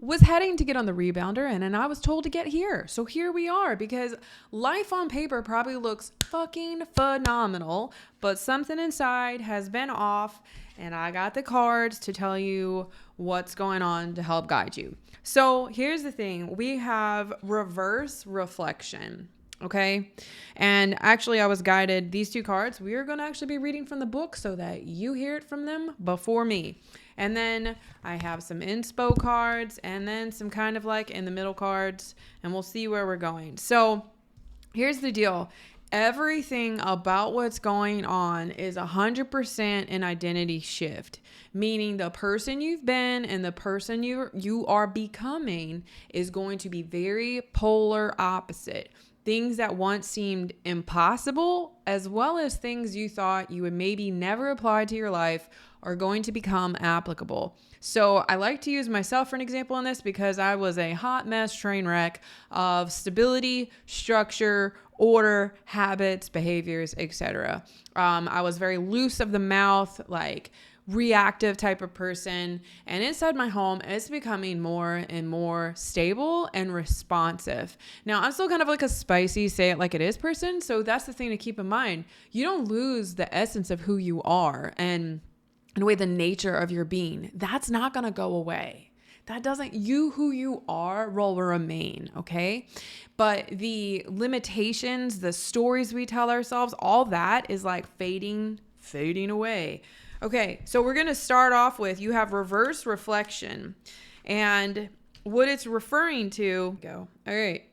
was heading to get on the rebounder and I was told to get here. So here we are, because life on paper probably looks fucking phenomenal, but something inside has been off, and I got the cards to tell you what's going on to help guide you. So here's the thing. We have reverse reflection. Okay. And actually I was guided these two cards. We are going to actually be reading from the book so that you hear it from them before me. And then I have some inspo cards and then some kind of like in the middle cards, and we'll see where we're going. So here's the deal. Everything about what's going on is 100% an identity shift, meaning the person you've been and the person you are becoming is going to be very polar opposite. Things that once seemed impossible, as well as things you thought you would maybe never apply to your life, are going to become applicable. So I like to use myself for an example in this because I was a hot mess train wreck of stability, structure, order, habits, behaviors, etc. I was very loose of the mouth, like reactive type of person. And inside my home, it's becoming more and more stable and responsive. Now, I'm still kind of like a spicy, say it like it is person. So that's the thing to keep in mind. You don't lose the essence of who you are and in a way, the nature of your being. That's not going to go away. That doesn't, who you are will remain, okay? But the limitations, the stories we tell ourselves, all that is like fading away. Okay, so we're going to start off with, you have reverse reflection. And what it's referring to, all right.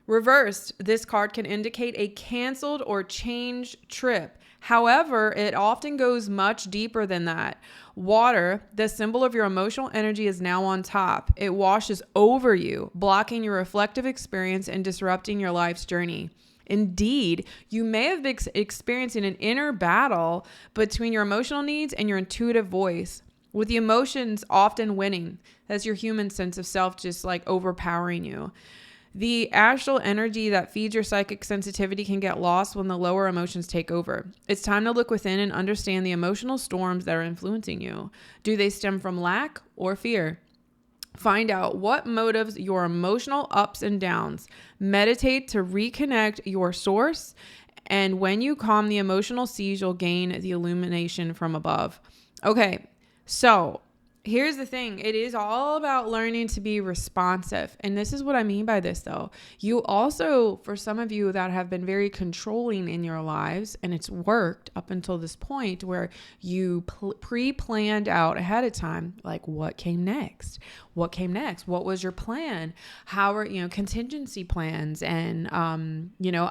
Reversed, this card can indicate a canceled or changed trip. However, it often goes much deeper than that. Water, the symbol of your emotional energy, is now on top. It washes over you, blocking your reflective experience and disrupting your life's journey. Indeed, you may have been experiencing an inner battle between your emotional needs and your intuitive voice, with the emotions often winning. That's your human sense of self just like overpowering you. The astral energy that feeds your psychic sensitivity can get lost when the lower emotions take over. It's time to look within and understand the emotional storms that are influencing you. Do they stem from lack or fear? Find out what motives your emotional ups and downs. Meditate to reconnect your source. And when you calm the emotional seas, you'll gain the illumination from above. Okay, so here's the thing. It is all about learning to be responsive. And this is what I mean by this, though. You also, for some of you that have been very controlling in your lives, and it's worked up until this point where you pre-planned out ahead of time, like what came next? What came next? What was your plan? How are, contingency plans? And,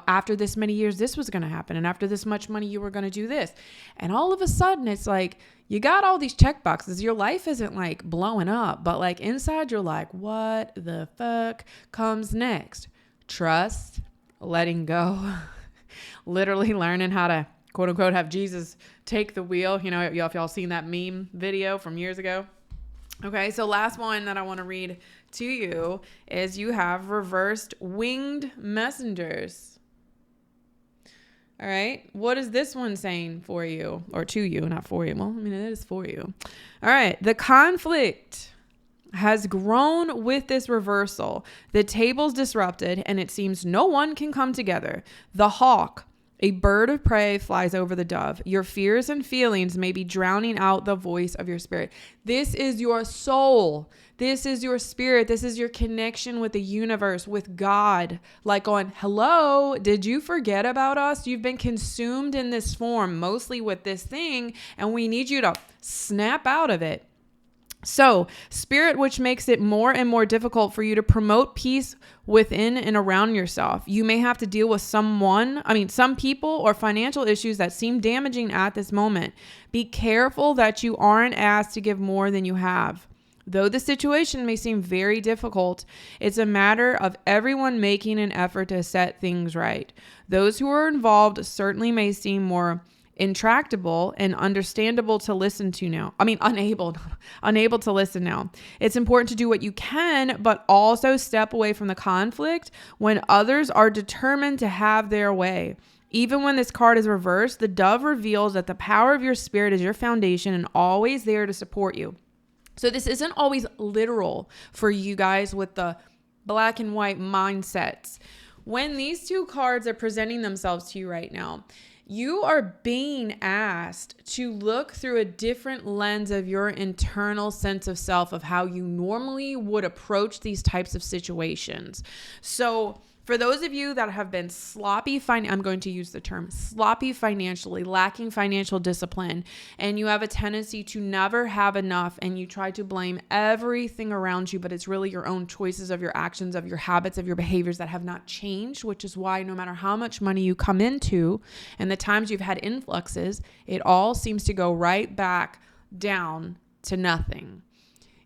after this many years, this was going to happen. And after this much money, you were going to do this. And all of a sudden, it's like, you got all these check boxes. Your life isn't like blowing up, but like inside you're like, what the fuck comes next? Trust, letting go, literally learning how to quote unquote have Jesus take the wheel. If y'all seen that meme video from years ago. Okay, so last one that I want to read to you is you have reversed winged messengers. All right. What is this one saying for you or to you? Not for you. Well, it is for you. All right. The conflict has grown with this reversal. The table's disrupted and it seems no one can come together. The hawk, a bird of prey, flies over the dove. Your fears and feelings may be drowning out the voice of your spirit. This is your soul. This is your spirit. This is your connection with the universe, with God. Like going, hello, did you forget about us? You've been consumed in this form, mostly with this thing, and we need you to snap out of it. So, spirit, which makes it more and more difficult for you to promote peace within and around yourself. You may have to deal with some people or financial issues that seem damaging at this moment. Be careful that you aren't asked to give more than you have. Though the situation may seem very difficult, it's a matter of everyone making an effort to set things right. Those who are involved certainly may seem more intractable and understandable to listen to now. Unable to listen now. It's important to do what you can, but also step away from the conflict when others are determined to have their way. Even when this card is reversed, the dove reveals that the power of your spirit is your foundation and always there to support you. So this isn't always literal for you guys with the black and white mindsets. When these two cards are presenting themselves to you right now, you are being asked to look through a different lens of your internal sense of self, of how you normally would approach these types of situations. So for those of you that have been I'm going to use the term sloppy financially, lacking financial discipline, and you have a tendency to never have enough and you try to blame everything around you, but it's really your own choices of your actions, of your habits, of your behaviors that have not changed, which is why no matter how much money you come into and the times you've had influxes, it all seems to go right back down to nothing.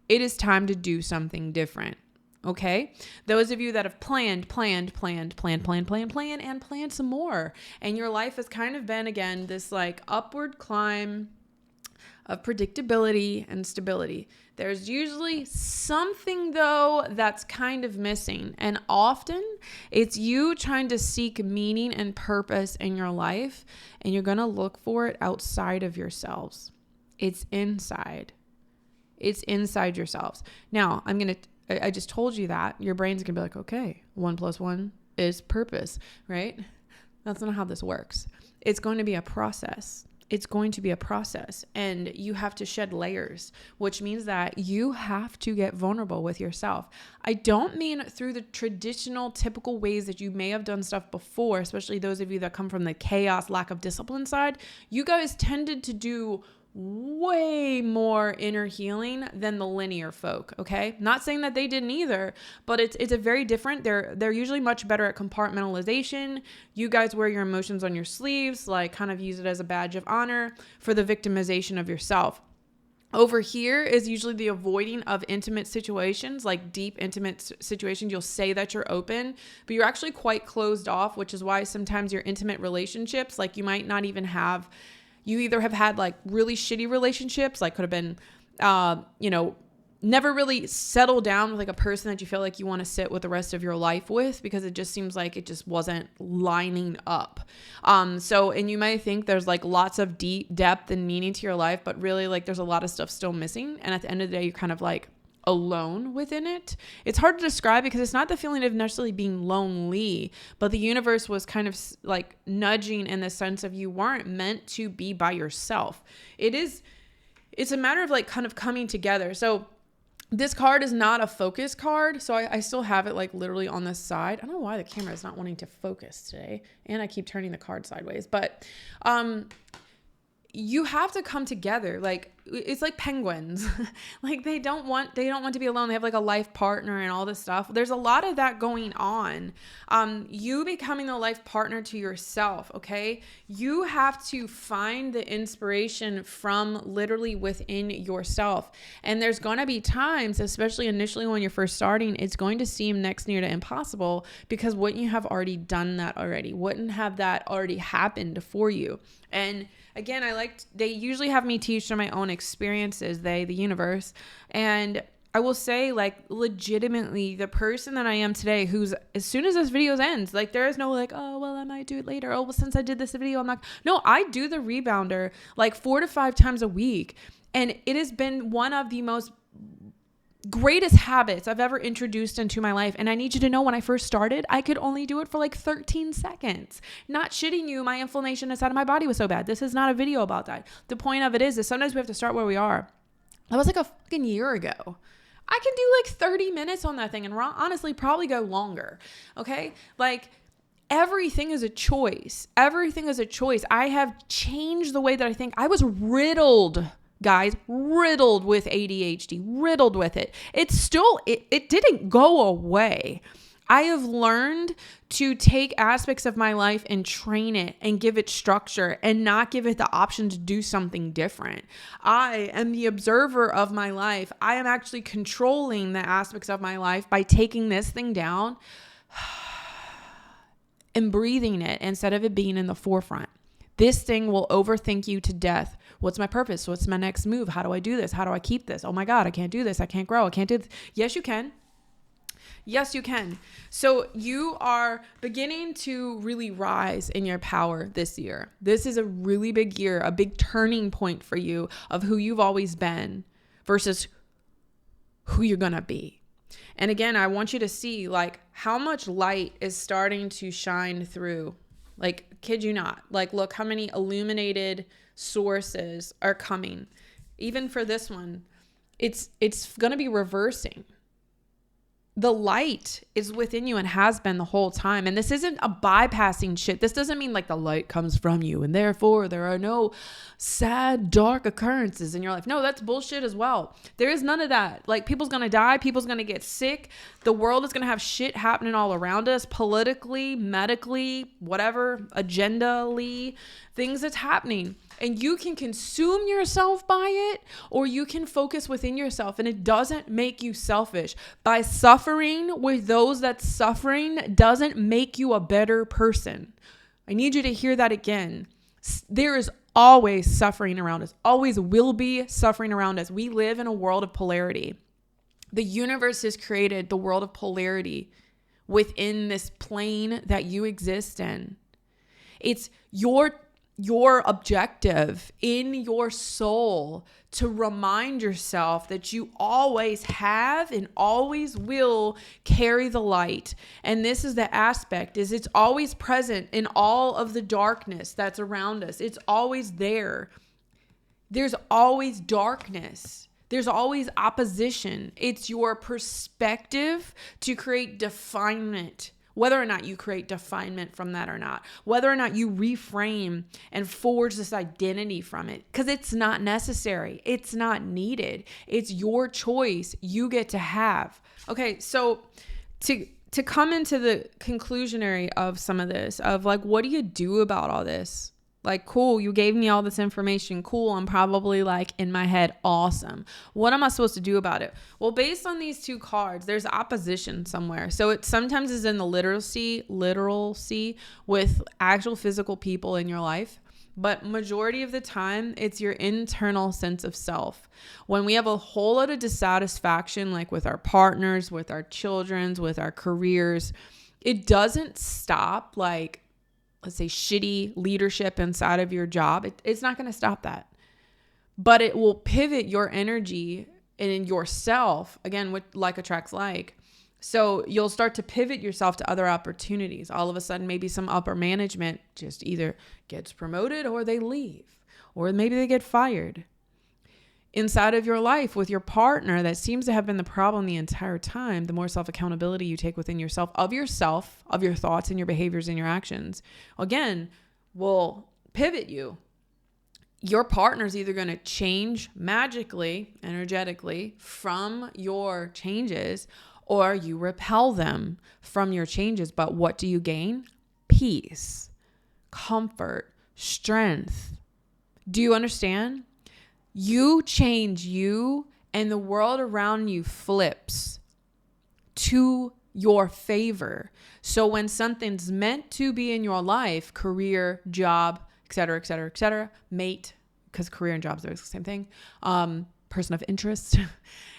It is time to do something different. Okay. Those of you that have planned and planned some more, and your life has kind of been, again, this like upward climb of predictability and stability. There's usually something though that's kind of missing. And often it's you trying to seek meaning and purpose in your life, and you're going to look for it outside of yourselves. It's inside. It's inside yourselves. Now, I just told you that. Your brain's going to be like, okay, 1 + 1 is purpose, right? That's not how this works. It's going to be a process. It's going to be a process, and you have to shed layers, which means that you have to get vulnerable with yourself. I don't mean through the traditional, typical ways that you may have done stuff before, especially those of you that come from the chaos, lack of discipline side. You guys tended to do way more inner healing than the linear folk. Okay. Not saying that they didn't either, but it's a very different. They're usually much better at compartmentalization. You guys wear your emotions on your sleeves, like kind of use it as a badge of honor for the victimization of yourself. Over here is usually the avoiding of intimate situations, like deep intimate situations. You'll say that you're open, but you're actually quite closed off, which is why sometimes your intimate relationships, like you might not even have, you either have had like really shitty relationships, like could have been, never really settle down with like a person that you feel like you want to sit with the rest of your life with, because it just seems like it just wasn't lining up. And you might think there's like lots of deep depth and meaning to your life, but really like there's a lot of stuff still missing. And at the end of the day, you're kind of like alone within it. It's hard to describe because it's not the feeling of necessarily being lonely, but the universe was kind of like nudging in the sense of you weren't meant to be by yourself. It's a matter of like kind of coming together. So this card is not a focus card. So I still have it like literally on this side. I don't know why the camera is not wanting to focus today. And I keep turning the card sideways, but, you have to come together. Like it's like penguins. Like they don't want to be alone. They have like a life partner and all this stuff. There's a lot of that going on. You becoming the life partner to yourself. Okay. You have to find the inspiration from literally within yourself. And there's going to be times, especially initially when you're first starting, it's going to seem next near to impossible, because wouldn't you have already done that already? Wouldn't have that already happened for you? And again, they usually have me teach from my own experiences, the universe. And I will say, like, legitimately, the person that I am today, who's, as soon as this video ends, like, there is no like, oh, well, I might do it later. Oh, well, since I did this video, I'm not. No, I do the rebounder like 4 to 5 times a week. And it has been one of the most greatest habits I've ever introduced into my life. And I need you to know, when I first started, I could only do it for like 13 seconds. Not shitting you, my inflammation inside of my body was so bad. This is not a video about that. The point of it is sometimes we have to start where we are. That was like a fucking year ago. I can do like 30 minutes on that thing and honestly probably go longer. Okay. Like everything is a choice. Everything is a choice. I have changed the way that I think. I was riddled with ADHD, riddled with it. It's still, it didn't go away. I have learned to take aspects of my life and train it and give it structure and not give it the option to do something different. I am the observer of my life. I am actually controlling the aspects of my life by taking this thing down and breathing it instead of it being in the forefront. This thing will overthink you to death. What's my purpose? What's my next move? How do I do this? How do I keep this? Oh my God, I can't do this. I can't grow. I can't do this. Yes, you can. Yes, you can. So you are beginning to really rise in your power this year. This is a really big year, a big turning point for you of who you've always been versus who you're going to be. And again, I want you to see like how much light is starting to shine through. Like, kid you not. Like, look how many illuminated sources are coming. Even for this one, it's going to be reversing. The light is within you and has been the whole time. And this isn't a bypassing shit. This doesn't mean like the light comes from you and therefore there are no sad, dark occurrences in your life. No, that's bullshit as well. There is none of that. Like, people's going to die. People's going to get sick. The world is going to have shit happening all around us, politically, medically, whatever, agenda-ly, things that's happening. And you can consume yourself by it, or you can focus within yourself, and it doesn't make you selfish. By suffering with those that's suffering doesn't make you a better person. I need you to hear that again. There is always suffering around us, always will be suffering around us. We live in a world of polarity. The universe has created the world of polarity within this plane that you exist in. It's your objective in your soul to remind yourself that you always have and always will carry the light. And this is the aspect, is it's always present in all of the darkness that's around us. It's always there. There's always darkness. There's always opposition. It's your perspective to create definement. Whether or not you create definement from that or not, whether or not you reframe and forge this identity from it, because it's not necessary. It's not needed. It's your choice. You get to have. Okay, so to come into the conclusionary of some of this, of like, what do you do about all this? Like, cool, you gave me all this information. Cool, I'm probably like in my head, awesome. What am I supposed to do about it? Well, based on these two cards, there's opposition somewhere. So it sometimes is in the literalcy with actual physical people in your life. But majority of the time, it's your internal sense of self. When we have a whole lot of dissatisfaction, like with our partners, with our children, with our careers, it doesn't stop like, let's say, shitty leadership inside of your job. It's not going to stop that. But it will pivot your energy and in yourself, again, with like attracts like. So you'll start to pivot yourself to other opportunities. All of a sudden, maybe some upper management just either gets promoted or they leave, or maybe they get fired. Inside of your life with your partner, that seems to have been the problem the entire time. The more self-accountability you take within yourself, of your thoughts and your behaviors and your actions, again, will pivot you. Your partner's either going to change magically, energetically from your changes, or you repel them from your changes. But what do you gain? Peace, comfort, strength. Do you understand? You change you, and the world around you flips to your favor. So when something's meant to be in your life, career, job, etc., mate, because career and jobs are the same thing, person of interest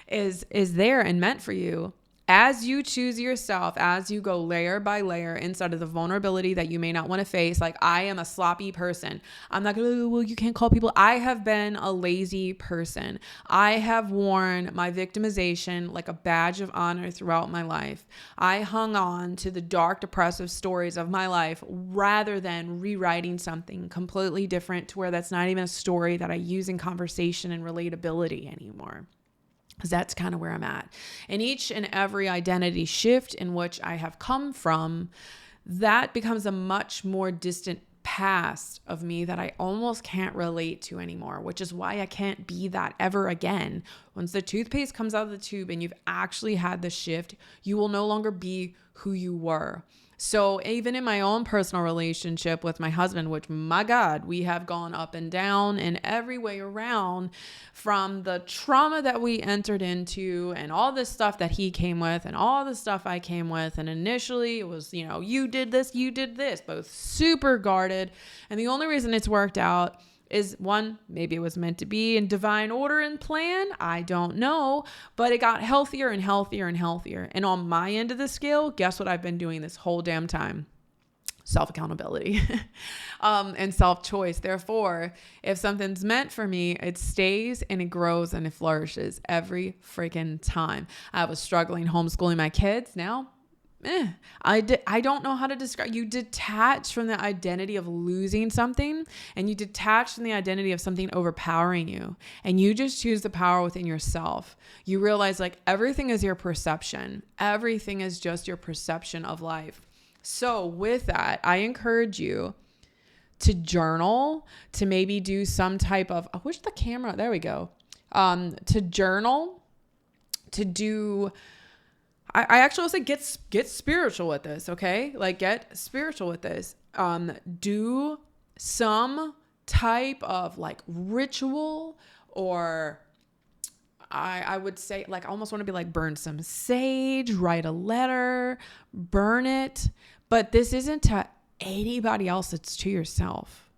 is there and meant for you. As you choose yourself, as you go layer by layer inside of the vulnerability that you may not want to face, like, I am a sloppy person. I'm not going to, well, you can't call people. I have been a lazy person. I have worn my victimization like a badge of honor throughout my life. I hung on to the dark, depressive stories of my life rather than rewriting something completely different to where that's not even a story that I use in conversation and relatability anymore. Because that's kind of where I'm at. And each and every identity shift in which I have come from, that becomes a much more distant past of me that I almost can't relate to anymore, which is why I can't be that ever again. Once the toothpaste comes out of the tube and you've actually had the shift, you will no longer be who you were. So even in my own personal relationship with my husband, which, my God, we have gone up and down in every way around, from the trauma that we entered into and all this stuff that he came with and all the stuff I came with. And initially it was, you did this, both super guarded. And the only reason it's worked out is, one, maybe it was meant to be in divine order and plan. I don't know, but it got healthier and healthier and healthier. And on my end of the scale, guess what I've been doing this whole damn time? self-accountability and self-choice. Therefore, if something's meant for me, it stays and it grows and it flourishes every freaking time. I was struggling homeschooling my kids. Now, I don't know how to describe. You detach from the identity of losing something, and you detach from the identity of something overpowering you, and you just choose the power within yourself. You realize like everything is your perception. Everything is just your perception of life. So with that, I encourage you to journal, to maybe do some type of, I wish the camera, there we go. To journal, to do, I actually will say get spiritual with this, okay? Like get spiritual with this. Do some type of like ritual, or I would say like I almost want to be like burn some sage, write a letter, burn it. But this isn't to anybody else. It's to yourself.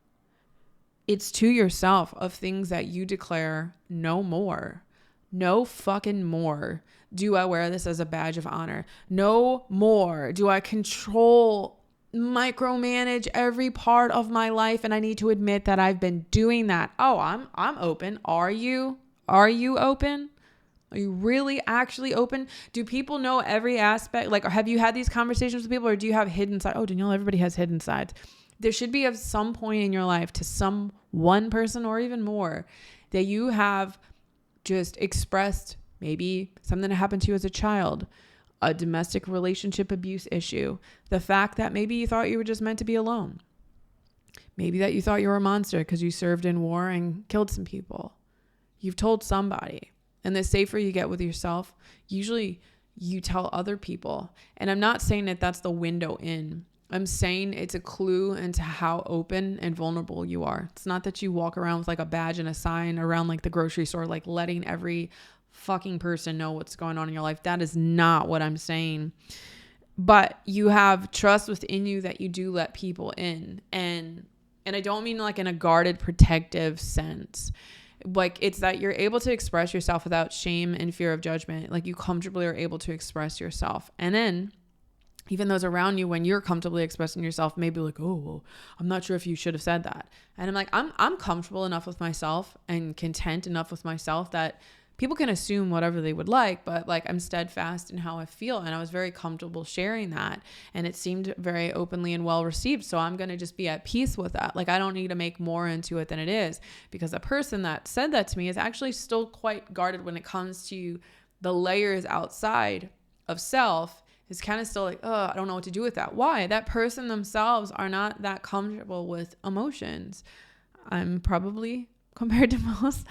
It's to yourself of things that you declare no more. No fucking more. Do I wear this as a badge of honor? No more. Do I micromanage every part of my life? And I need to admit that I've been doing that. Oh, I'm open. Are you? Are you open? Are you really actually open? Do people know every aspect? Like, have you had these conversations with people, or do you have hidden side? Oh, Danielle, everybody has hidden sides. There should be at some point in your life to some one person or even more that you have just expressed maybe something that happened to you as a child, a domestic relationship abuse issue, the fact that maybe you thought you were just meant to be alone. Maybe that you thought you were a monster because you served in war and killed some people. You've told somebody. And the safer you get with yourself, usually you tell other people. And I'm not saying that that's the window in. I'm saying it's a clue into how open and vulnerable you are. It's not that you walk around with like a badge and a sign around like the grocery store, like letting every fucking person know what's going on in your life. That is not what I'm saying. But you have trust within you that you do let people in. And I don't mean like in a guarded, protective sense. Like it's that you're able to express yourself without shame and fear of judgment. Like you comfortably are able to express yourself. And then even those around you, when you're comfortably expressing yourself, maybe like, oh, well, I'm not sure if you should have said that. And I'm like, I'm comfortable enough with myself and content enough with myself that people can assume whatever they would like, but like I'm steadfast in how I feel. And I was very comfortable sharing that. And it seemed very openly and well received. So I'm going to just be at peace with that. Like I don't need to make more into it than it is, because the person that said that to me is actually still quite guarded when it comes to the layers outside of self. Is kind of still like, oh, I don't know what to do with that. Why? That person themselves are not that comfortable with emotions. I'm probably, compared to most,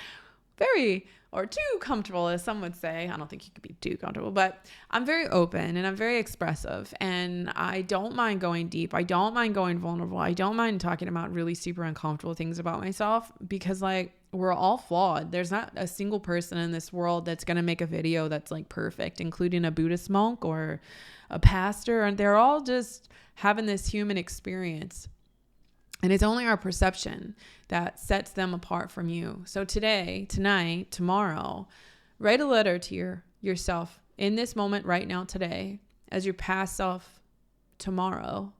very or too comfortable, as some would say. I don't think you could be too comfortable, but I'm very open and I'm very expressive, and I don't mind going deep. I don't mind going vulnerable. I don't mind talking about really super uncomfortable things about myself, because like we're all flawed. There's not a single person in this world that's going to make a video that's like perfect, including a Buddhist monk or a pastor. And they're all just having this human experience. And it's only our perception that sets them apart from you. So today, tonight, tomorrow, write a letter to yourself in this moment right now today as your past self tomorrow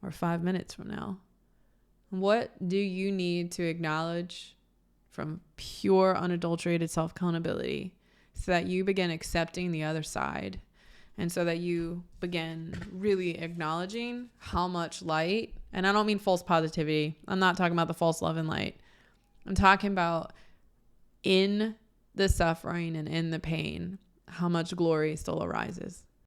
or 5 minutes from now. What do you need to acknowledge from pure, unadulterated self-accountability so that you begin accepting the other side, and so that you begin really acknowledging how much light, and I don't mean false positivity. I'm not talking about the false love and light. I'm talking about in the suffering and in the pain, how much glory still arises.